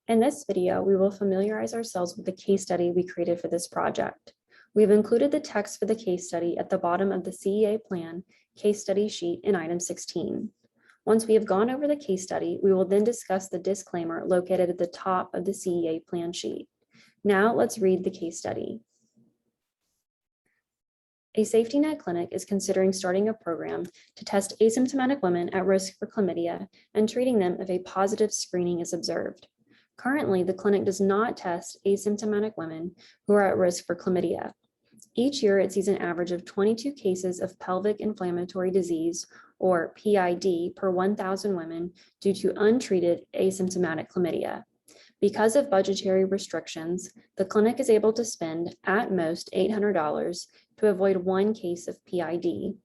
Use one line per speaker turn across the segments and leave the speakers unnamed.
In this video, we will familiarize ourselves with the case study we created for this project. We've included the text for the case study at the bottom of the CEA plan case study sheet in item 16. Once we have gone over the case study, we will then discuss the disclaimer located at the top of the CEA plan sheet. Now let's read the case study. A safety net clinic is considering starting a program to test asymptomatic women at risk for chlamydia and treating them if a positive screening is observed. Currently, the clinic does not test asymptomatic women who are at risk for chlamydia. Each year, it sees an average of 22 cases of pelvic inflammatory disease, or PID, per 1,000 women due to untreated asymptomatic chlamydia. Because of budgetary restrictions, the clinic is able to spend at most $800 to avoid one case of PID.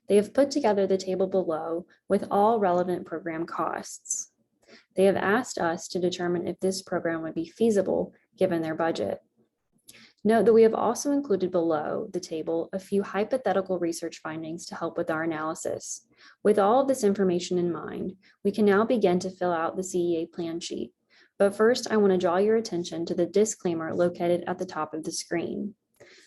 They have put together the table below with all relevant program costs. They have asked us to determine if this program would be feasible given their budget. Note that we have also included below the table a few hypothetical research findings to help with our analysis. With all of this information in mind, we can now begin to fill out the CEA plan sheet. But first, I want to draw your attention to the disclaimer located at the top of the screen.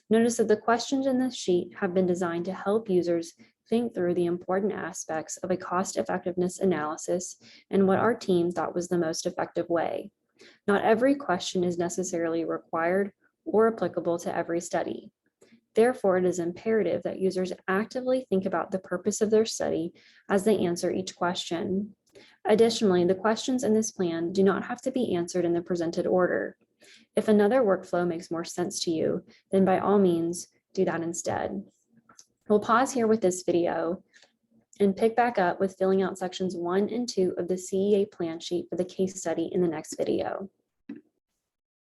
Notice that the questions in this sheet have been designed to help users think through the important aspects of a cost-effectiveness analysis and what our team thought was the most effective way. Not every question is necessarily required or applicable to every study. Therefore, it is imperative that users actively think about the purpose of their study as they answer each question. Additionally, the questions in this plan do not have to be answered in the presented order. If another workflow makes more sense to you, then by all means, do that instead. We'll pause here with this video and pick back up with filling out sections 1 and 2 of the CEA plan sheet for the case study in the next video.